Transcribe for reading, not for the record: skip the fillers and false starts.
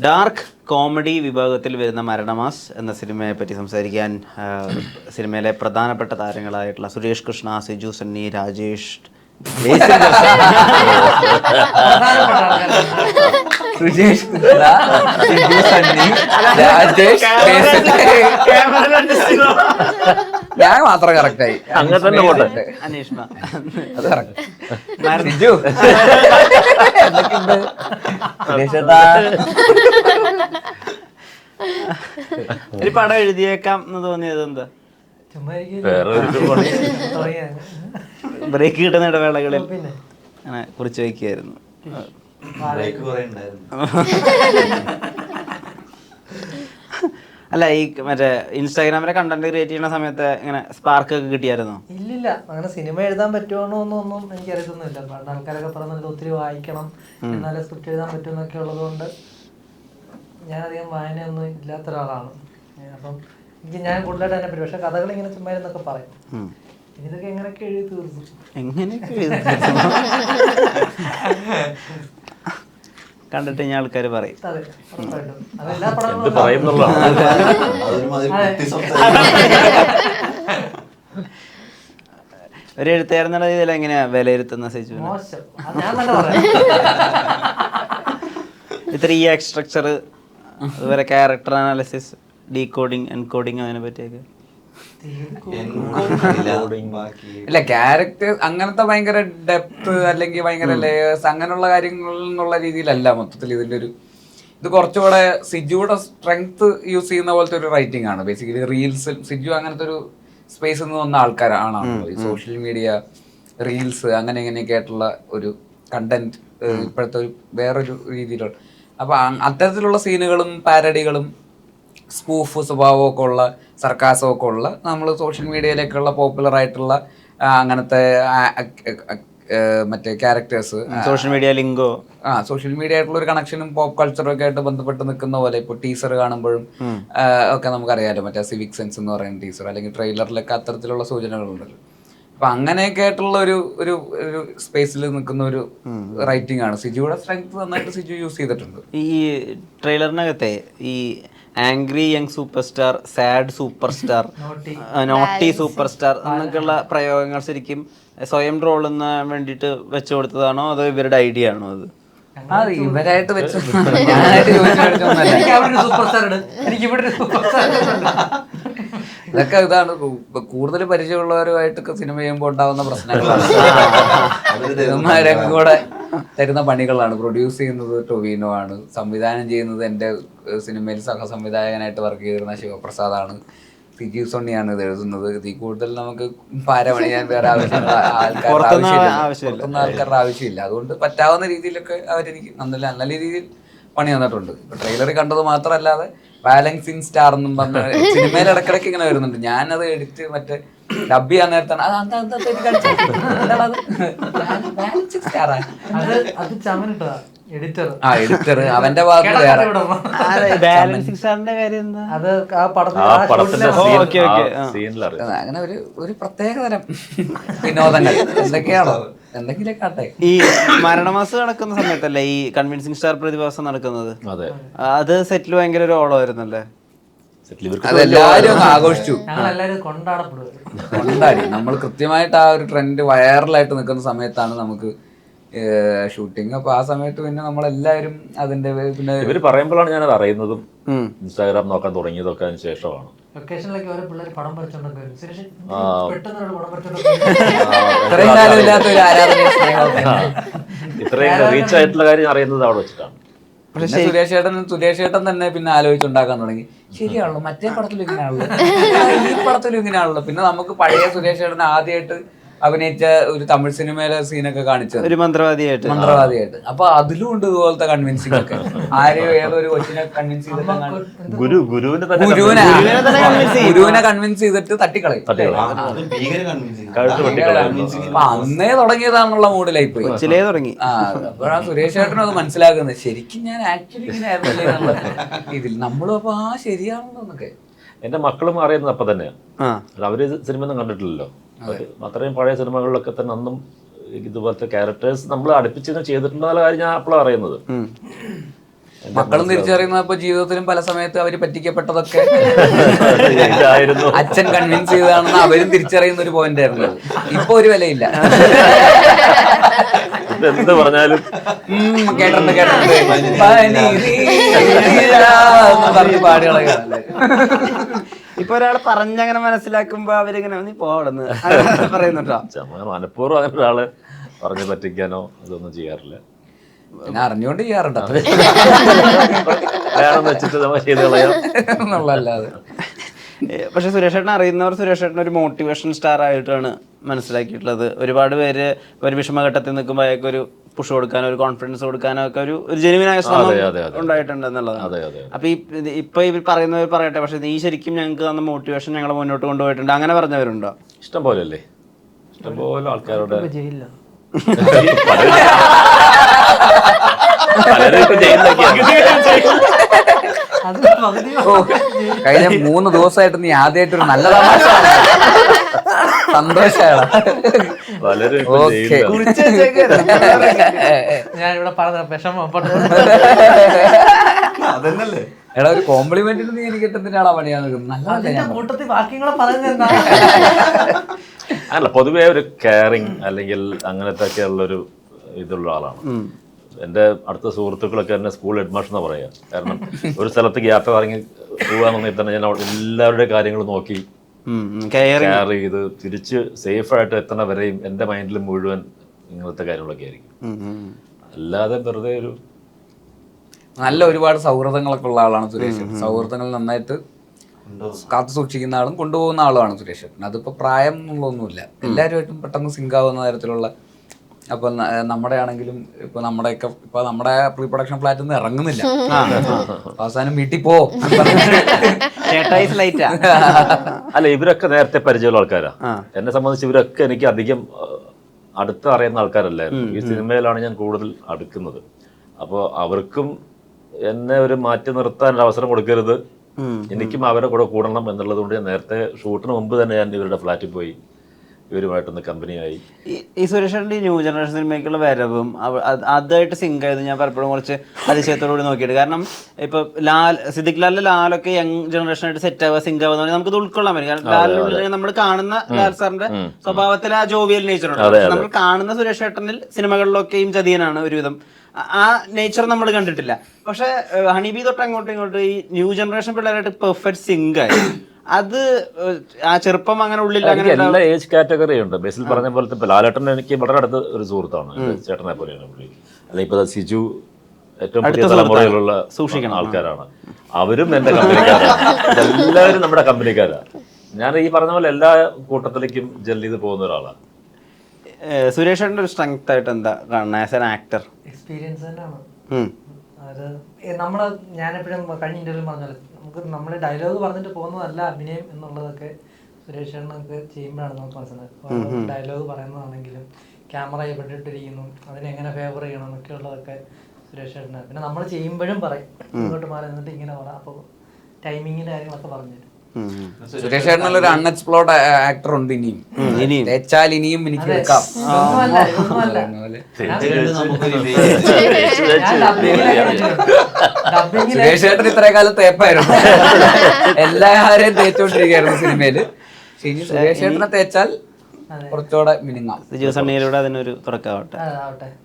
Dark comedy വിഭാഗത്തിൽ വരുന്ന മരണമാസ് എന്ന സിനിമയെ പറ്റി സംസാരിക്കാൻ സിനിമയിലെ പ്രധാനപ്പെട്ട താരങ്ങളായിട്ടുള്ള സുരേഷ് കൃഷ്ണ, സിജു സണ്ണി, രാജേഷ്, സുരേഷ് കൃഷ്ണ, സിജു സണ്ണി, രാജേഷ്, ഞാൻ മാത്രം കറക്റ്റായി. അങ്ങനെ തന്നെ പോട്ടെ. അനീഷ്മ അത് കറക്റ്റ്. സിജു എന്തൊക്കെയുണ്ട്? സുരേഷ് ഏട്ടാ ഒരു പടം എഴുതിയേക്കാം എന്ന് തോന്നിയത് എന്താ? ബ്രേക്ക് കിട്ടുന്ന ഇടവേളകളിൽ അങ്ങനെ കുറിച്ച് വയ്ക്കുകയായിരുന്നു. അല്ല, ഈ മറ്റേ ഇൻസ്റ്റാഗ്രാമിലെ കണ്ടന്റ് ക്രിയേറ്റ് ചെയ്യുന്ന സമയത്ത് ഇങ്ങനെ സ്പാർക്ക് ഒക്കെ കിട്ടിയായിരുന്നോ? ഇല്ലില്ല, അങ്ങനെ സിനിമ എഴുതാൻ പറ്റുമോ എന്നൊന്നും എനിക്കറിയത്തൊന്നുമില്ല. പണ്ട് ആൾക്കാരൊക്കെ പറഞ്ഞത് ഒത്തിരി വായിക്കണം, എന്നാലേ സ്ക്രിപ്റ്റ് എഴുതാൻ പറ്റുമെന്നൊക്കെ ഉള്ളതുകൊണ്ട് ഞാനധികം വായനയൊന്നും ഇല്ലാത്ത ഒരാളാണ്. അപ്പം ഞാൻ കൂടുതലായിട്ട് അതിനെ പറ്റും. പക്ഷെ കഥകൾ ഇങ്ങനെ ചുമ്മാ എന്നൊക്കെ പറയും. ഇതൊക്കെ എങ്ങനെയൊക്കെ എഴുതി തീർന്നു. എങ്ങനെയൊക്കെ എഴുതി കണ്ടിട്ട് ഞാൻ ആൾക്കാർ പറയും. അതെ, ഉറപ്പായിട്ടും. അതെല്ലാ പടങ്ങളും ഒരു എഴുത്തുകാരൻ എന്നുള്ള രീതിയിൽ എങ്ങനെയാ വിലയിരുത്തുന്ന സിജു? മോശം, അത് ഞാൻ തന്നെ പറയാം. ഇത്ര ഈ ആക്ട് സ്ട്രക്ചർ, അതുപോലെ ക്യാരക്ടർ അനാലിസിസ്, ഡീകോഡിങ്, എൻകോഡിങ്, അതിനെ പറ്റിയൊക്കെ ഇല്ല, ക്യാരക്ടർ അങ്ങനത്തെ ഭയങ്കര ഡെപ്ത് അല്ലെങ്കിൽ ഭയങ്കര ലേയേഴ്സ് അങ്ങനെയുള്ള കാര്യങ്ങളിൽ നിന്നുള്ള രീതിയിലല്ല മൊത്തത്തിൽ ഇതിൻ്റെ ഒരു ഇത്. കുറച്ചുകൂടെ സിജുയുടെ സ്ട്രെങ്ത് യൂസ് ചെയ്യുന്ന പോലത്തെ ഒരു റൈറ്റിംഗ് ആണ്. ബേസിക്കലി റീൽസ് സിജു അങ്ങനത്തെ ഒരു സ്പേസിൽ നിന്ന് വന്ന ആൾക്കാരാണല്ലോ. ഈ സോഷ്യൽ മീഡിയ, റീൽസ് അങ്ങനെ ഇങ്ങനെയൊക്കെ ആയിട്ടുള്ള ഒരു കണ്ടന്റ് ഇപ്പോഴത്തെ ഒരു വേറൊരു രീതിയിലുള്ള. അപ്പോൾ അത്തരത്തിലുള്ള സീനുകളും പാരഡികളും സ്പൂഫ് സ്വഭാവമൊക്കെ ഉള്ള, സർക്കാസമൊക്കെ ഉള്ള, നമ്മൾ സോഷ്യൽ മീഡിയയിലേക്കുള്ള പോപ്പുലർ ആയിട്ടുള്ള അങ്ങനത്തെ മറ്റേ ക്യാരക്ടേഴ്സ്, സോഷ്യൽ മീഡിയ ലിങ്കോ, സോഷ്യൽ മീഡിയ ആയിട്ടുള്ള ഒരു കണക്ഷനും പോപ്പ് കൾച്ചറും ഒക്കെ ആയിട്ട് ബന്ധപ്പെട്ട് നിൽക്കുന്ന പോലെ ഇപ്പോൾ ടീസർ കാണുമ്പോഴും ഒക്കെ നമുക്കറിയാലോ, മറ്റേ സിവിക് സെൻസ് എന്ന് പറയുന്ന ടീസർ, അല്ലെങ്കിൽ ട്രെയിലറിലൊക്കെ അത്തരത്തിലുള്ള സൂചനകളുണ്ടല്ലോ. അപ്പൊ അങ്ങനെയൊക്കെ ആയിട്ടുള്ള ഒരു ഒരു ഒരു സ്പേസിൽ നിൽക്കുന്ന ഒരു റൈറ്റിംഗ് ആണ്. സിജുയുടെ സ്ട്രെങ്ത് നന്നായിട്ട് സിജു യൂസ് ചെയ്തിട്ടുണ്ട്. ഈ ട്രെയിലറിനകത്തെ ഈ angry young super star, sad super star, naughty super star എന്നൊക്കെയുള്ള പ്രയോഗങ്ങൾ ശരിക്കും സ്വയം ട്രോളുന്ന വേണ്ടിയിട്ട് വെച്ചു കൊടുത്തതാണോ അതോ ഇവരുടെ ഐഡിയ ആണോ അത്? അത് ഇവരായിട്ട് വെച്ച് ഞാനായിട്ട് ഇതൊക്കെ ഇതാണ് കൂടുതൽ പരിചയമുള്ളവരുമായിട്ടൊക്കെ സിനിമ ചെയ്യുമ്പോൾ ഉണ്ടാവുന്ന പ്രശ്നങ്ങളാണ്. കൂടെ തരുന്ന പണികളാണ്. പ്രൊഡ്യൂസ് ചെയ്യുന്നത് ടൊവിനോ ആണ്, സംവിധാനം ചെയ്യുന്നത് എൻ്റെ സിനിമയിൽ സഹസംവിധായകനായിട്ട് വർക്ക് ചെയ്തിരുന്ന ശിവപ്രസാദാണ്, സിജു സോണിയാണ് ഇത് എഴുതുന്നത്. ഇതിൽ കൂടുതൽ നമുക്ക് പാരപണിയാൻ വേറെ പുറത്തുനിന്ന് ആൾക്കാരുടെ ആവശ്യമില്ല. അതുകൊണ്ട് പറ്റാവുന്ന രീതിയിലൊക്കെ അവരെനിക്ക് നല്ല രീതിയിൽ പണി തന്നിട്ടുണ്ട്. ഇപ്പൊ ട്രെയിലറിൽ കണ്ടത് മാത്രമല്ലാതെ ബാലൻസിങ് സ്റ്റാർ എന്നും പറഞ്ഞ സിനിമയിൽ ഇടക്കിടയ്ക്ക് ഇങ്ങനെ വരുന്നുണ്ട്. ഞാനത് എഡിറ്റ് മറ്റേ ഡബ് ചെയ്യാൻ നേരത്താണ് എഡിറ്റർ അവന്റെ ഭാഗത്ത് വേറെ. അങ്ങനെ ഒരു പ്രത്യേക തരം വിനോദങ്ങൾ എന്തൊക്കെയാണോ എന്തെങ്കിലൊക്കെ ആട്ടെ. ഈ മരണമാസം നടക്കുന്ന സമയത്തല്ലേ ഈ കൺവിൻസിംഗ് സ്റ്റാർ പ്രതിഭാസം നടക്കുന്നത്? അത് സെറ്റിൽ ഭയങ്കര ഒരു ഓളമായിരുന്നല്ലേ? അതെല്ലാരും ആഘോഷിച്ചു, കൊണ്ടാടി. നമ്മൾ കൃത്യമായിട്ട് ആ ഒരു ട്രെൻഡ് വൈറലായിട്ട് നിൽക്കുന്ന സമയത്താണ് നമുക്ക് ഷൂട്ടിങ്. അപ്പൊ ആ സമയത്ത് പിന്നെ നമ്മളെല്ലാവരും അതിന്റെ പിന്നെ ഇവര് പറയുമ്പോഴാണ് ഞാനത് അറിയുന്നതും ഇൻസ്റ്റാഗ്രാം നോക്കാൻ തുടങ്ങിയതൊക്കെ അതിന് ശേഷമാണ്. ഇത്രയും കാലം ഇല്ലാത്ത ഒരു ആരാധന ഇത്രയും റീച്ച് ആയിട്ടുള്ള കാര്യം അറിയുന്നത് അവിടെ വെച്ചിട്ടാണ്. പക്ഷെ സുരേഷ് ഏട്ടൻ തന്നെ പിന്നെ ആലോചിച്ചുണ്ടാക്കാൻ തുടങ്ങി. ശരിയാണല്ലോ, മറ്റേ പടത്തിലും ഇങ്ങനെയാണല്ലോ, ഈ പടത്തിലും ഇങ്ങനെയാണല്ലോ. പിന്നെ നമുക്ക് പഴയ സുരേഷ് ഏട്ടൻ ആദ്യമായിട്ട് അഭിനയിച്ച ഒരു തമിഴ് സിനിമയിലെ സീനൊക്കെ കാണിച്ചത് ഒരു മന്ത്രവാദിയായിട്ട്. അപ്പൊ അതിലും ഉണ്ട് ഇതുപോലത്തെ കൺവിൻസിംഗ് ഒക്കെ. ആരെയോ ഏതൊരു കൊച്ചിനെ കൺവിൻസ് ചെയ്തിട്ട് ഗുരുവിനെ കൺവിൻസ് ചെയ്തിട്ട് തട്ടിക്കളയും. അപ്പൊ അന്നേ തുടങ്ങിയതാണുള്ള മൂഡിലായി പോയി. അപ്പോഴാ സുരേഷ് ഏട്ടനും അത് മനസ്സിലാക്കുന്നത്. ശരിക്കും ഞാൻ ആക്ച്വലി ഇങ്ങനെ ആയിരുന്നല്ലേ ഇതിൽ നമ്മളും. അപ്പൊ ശരിയാണല്ലോ എന്നൊക്കെ എന്റെ മക്കളും അറിയുന്നത് അപ്പൊ തന്നെയാണ്. അവര് സിനിമ ഒന്നും കണ്ടിട്ടില്ലല്ലോ. അത്രയും പഴയ സിനിമകളിലൊക്കെ തന്നെ അന്നും ഇതുപോലത്തെ ക്യാരക്ടേഴ്സ് നമ്മൾ അടുപ്പിച്ച് ചെയ്തിട്ടുള്ള കാര്യം ഞാൻ അപ്പോഴാണ് അറിയുന്നത്. മക്കളും തിരിച്ചറിയുന്നപ്പോ ജീവിതത്തിലും പല സമയത്ത് അവര് പറ്റിക്കപ്പെട്ടതൊക്കെ ഇതായിരുന്നു. അച്ഛൻ കൺവിൻസ് ചെയ്തതാണെന്ന് അവരും തിരിച്ചറിയുന്ന ഒരു പോയിന്റ് ആയിരുന്നു. ഇപ്പൊ ഒരു വിലയില്ല. എന്ത് പറഞ്ഞാലും കേട്ടിട്ടുണ്ട് പാടുകളൊക്കെ. ഇപ്പൊ ഒരാൾ പറഞ്ഞങ്ങനെ മനസ്സിലാക്കുമ്പോ അവരിങ്ങനെ നീ പോടുന്നു പറയുന്നുണ്ടോ? മനഃപൂർവ്വം അങ്ങനെ ഒരാള് പറഞ്ഞു പറ്റിക്കാനോ അതൊന്നും ചെയ്യാറില്ല. പിന്നെ അറിഞ്ഞുകൊണ്ട് ചെയ്യാറുണ്ട് വേണമെന്ന് വെച്ചിട്ട് നമ്മൾ ചെയ്ത് കളയാം എന്നുള്ളല്ലാതെ. പക്ഷെ സുരേഷ് ചേട്ടൻ അറിയുന്നവർ സുരേഷ് ചേട്ടൻ ഒരു മോട്ടിവേഷൻ സ്റ്റാർ ആയിട്ടാണ് മനസ്സിലാക്കിയിട്ടുള്ളത്. ഒരുപാട് പേര് ഒരു വിഷമഘട്ടത്തിൽ നിൽക്കുമ്പോൾ അയാൾക്ക് ഒരു പുഷ് കൊടുക്കാനോ ഒരു കോൺഫിഡൻസ് കൊടുക്കാനോ ഒക്കെ ഒരു ജെനുവിനായ ശ്രമം ഉണ്ടായിട്ടുണ്ട് എന്നുള്ളതാണ്. അപ്പൊ ഇപ്പൊ ഇവർ പറയുന്നവർ പറയട്ടെ, പക്ഷെ നീ ശരിക്കും ഞങ്ങൾക്ക് തന്ന മോട്ടിവേഷൻ ഞങ്ങളെ മുന്നോട്ട് കൊണ്ടുപോയിട്ടുണ്ട്, അങ്ങനെ പറഞ്ഞവരുണ്ടോ? ഇഷ്ടം പോലെ അല്ലേ, ഇഷ്ടംപോലെ ആൾക്കാരുടെ ജയിലില്ല കഴിഞ്ഞ 3 ദിവസമായിട്ട് നീ ആദ്യമായിട്ടൊരു നല്ല തമാശ സന്തോഷമാണ്. ഞാൻ ഇവിടെ പറഞ്ഞ വിഷമം അതന്നല്ലേ എടാ ഒരു കോംപ്ലിമെന്റ് നീ എനിക്ക് എന്തിനാണാ പണിയാ നല്ല കൂട്ടത്തിൽ ബാക്കിങ്ങളെ പറയുന്നത് അല്ല, പൊതുവേ ഒരു കെയറിങ് അല്ലെങ്കിൽ അങ്ങനത്തെ ഒക്കെ ഉള്ളൊരു ഇതുള്ള ആളാണ്. എൻ്റെ അടുത്ത സുഹൃത്തുക്കളൊക്കെ എന്നെ സ്കൂൾ ഹെഡ്മാസ്റ്റർ എന്നാ പറയാ. കാരണം ഒരു സ്ഥലത്തേക്ക് യാത്ര ഇറങ്ങി പോകാന്നുണ്ടെങ്കിൽ തന്നെ ഞാൻ എല്ലാവരുടെ കാര്യങ്ങൾ നോക്കി കെയർ ചെയ്ത് തിരിച്ച് സേഫായിട്ട് എത്തണ വരെയും എൻ്റെ മൈൻഡിൽ മുഴുവൻ ഇങ്ങനത്തെ കാര്യങ്ങളൊക്കെ ആയിരിക്കും. അല്ലാതെ വെറുതെ ഒരു നല്ല ഒരുപാട് സൗഹൃദങ്ങളൊക്കെ ഉള്ള ആളാണ് സുരേഷ്. സൗഹൃദങ്ങൾ നന്നായിട്ട് കാത്തു സൂക്ഷിക്കുന്ന ആളും കൊണ്ടുപോകുന്ന ആളുമാണ് സുരേഷ്. അതിപ്പോ പ്രായം എന്നുള്ളതൊന്നുമില്ല, എല്ലാവരുമായിട്ടും പെട്ടെന്ന് സിങ്ക് ആവുന്ന തരത്തിലുള്ള. അപ്പൊ നമ്മുടെ ആണെങ്കിലും ഇപ്പൊ നമ്മുടെയൊക്കെ ഇപ്പൊ നമ്മുടെ പ്രീ പ്രൊഡക്ഷൻ ഫ്ലാറ്റിൽ നിന്ന് ഇറങ്ങുന്നില്ല, അവസാനം വീട്ടിൽ പോ. അല്ല, ഇവരൊക്കെ നേരത്തെ പരിചയമുള്ള ആൾക്കാരാ. എന്നെ സംബന്ധിച്ച് ഇവരൊക്കെ എനിക്ക് അധികം അടുത്ത് അറിയുന്ന ആൾക്കാരല്ലായിരുന്നു. ഈ സിനിമയിലാണ് ഞാൻ കൂടുതൽ അടുക്കുന്നത്. അപ്പോൾ അവർക്കും എന്നെ ഒരു മാറ്റി നിർത്താൻ അവസരം കൊടുക്കരുത്, എനിക്കും അവരെ കൂടെ കൂടണം എന്നുള്ളത് കൊണ്ട് ഞാൻ നേരത്തെ ഷൂട്ടിന് മുമ്പ് തന്നെ ഞാൻ ഇവരുടെ ഫ്ലാറ്റിൽ പോയി ഇവരുമായിട്ടൊന്ന് കമ്പനിയായി. ഈ സുരേഷിന്റെ ന്യൂ ജനറേഷൻ സിനിമയ്ക്കുള്ള വരവും അതായിട്ട് സിങ്ക് ആയത് ഞാൻ പലപ്പോഴും കുറച്ച് അതിശയത്തോടുകൂടി നോക്കിയിട്ട്. കാരണം ഇപ്പൊ സിദ്ദിഖ് ലാലിലെ ലാലൊക്കെ യങ് ജനറേഷനായിട്ട് സെറ്റ് ആവുക സിങ്ക് ആവുക നമുക്ക് ഉൾക്കൊള്ളാൻ പറ്റും. കാരണം ലാലിനുള്ളിൽ നമ്മൾ കാണുന്ന ലാൽ സാറിന്റെ സ്വഭാവത്തിൽ ആ ജോവിയൽ നേച്ചറുണ്ട്. നമ്മൾ കാണുന്ന സുരേഷ് ചേട്ടനിൽ സിനിമകളിലൊക്കെയും ചതിയനാണ് ഒരുവിധം. ആ നേച്ചർ നമ്മൾ കണ്ടിട്ടില്ല. പക്ഷെ ഹണിബി തൊട്ട് അങ്ങോട്ടും ഇങ്ങോട്ടും ഈ ന്യൂ ജനറേഷൻ പിള്ളേരായിട്ട് പെർഫെക്റ്റ് സിങ്ക് ആയി. അത് ആ ചെറുപ്പം അങ്ങനെ ഉള്ളിൽ എല്ലാ ഏജ് കാറ്റഗറി ഉണ്ട്. ബേസിൽ പറഞ്ഞ പോലത്തെ ഇപ്പൊ ലാലേട്ടൻ എനിക്ക് വളരെ അടുത്ത ഒരു സുഹൃത്താണ്, ചേട്ടനെ പോലെയാണ് പുള്ളി. അല്ലെങ്കിൽ ഇപ്പൊ സിജു ഏറ്റവും പുതിയ തലമുറയിലുള്ള സൂക്ഷിക്കുന്ന ആൾക്കാരാണ്. അവരും എന്റെ കമ്പനിക്കാരാണ്, എല്ലാവരും നമ്മുടെ കമ്പനിക്കാരാണ്. ഞാൻ ഈ പറഞ്ഞ പോലെ എല്ലാ കൂട്ടത്തിലേക്കും ജെൽ ചെയ്ത് പോകുന്ന ഒരാളാണ്. സുരേഷിന്റെ ഒരു സ്ട്രെങ്ത് ആയിട്ട് എന്താ കാണുന്നത് ആസ് ആൻ ആക്ടർ? എക്സ്പീരിയൻസ് തന്നെയാണ് അത്. നമ്മള് ഞാനെപ്പോഴും കഴിഞ്ഞ ഇന്റർവ്യൂ പറഞ്ഞാൽ നമുക്ക് നമ്മള് ഡയലോഗ് പറഞ്ഞിട്ട് പോകുന്നതല്ല അഭിനയം എന്നുള്ളതൊക്കെ സുരേഷ് ചേട്ടനൊക്കെ ചെയ്യുമ്പോഴാണ് നമുക്ക് മനസ്സിലായത്. ഡയലോഗ് പറയുന്നതാണെങ്കിലും ക്യാമറ എവിടെയിട്ടിരിക്കുന്നു, അതിനെങ്ങനെ ഫേവർ ചെയ്യണം എന്നൊക്കെ ഉള്ളതൊക്കെ സുരേഷ് ചേട്ടനാണ്. പിന്നെ നമ്മൾ ചെയ്യുമ്പോഴും പറയും ഇങ്ങോട്ട് മാറി നിന്നിട്ട് ഇങ്ങനെ പറ, അപ്പോൾ ടൈമിങ്ങിന്റെ കാര്യങ്ങളൊക്കെ പറഞ്ഞു തരും. സുരേഷ് ചേട്ടനുള്ള ഒരു അൺഎക്സ്പ്ലോർഡ് ആക്ടർ ഉണ്ട് ഇനിയും. തേച്ചാൽ ഇനിയും എനിക്ക് എടുക്കാം. സുരേഷ് ചേട്ടൻ ഇത്ര കാലം തേപ്പായിരുന്നു, എല്ലാവരെയും തേച്ചോണ്ടിരിക്കുകയായിരുന്നു സിനിമയില്. ഇനി സുരേഷ് ചേട്ടനെ തേച്ചാൽ കുറച്ചുകൂടെ മിനിങ്ങാം. സണ്ണിയിലൂടെ അതിനൊരു തുറക്കാവട്ടെ.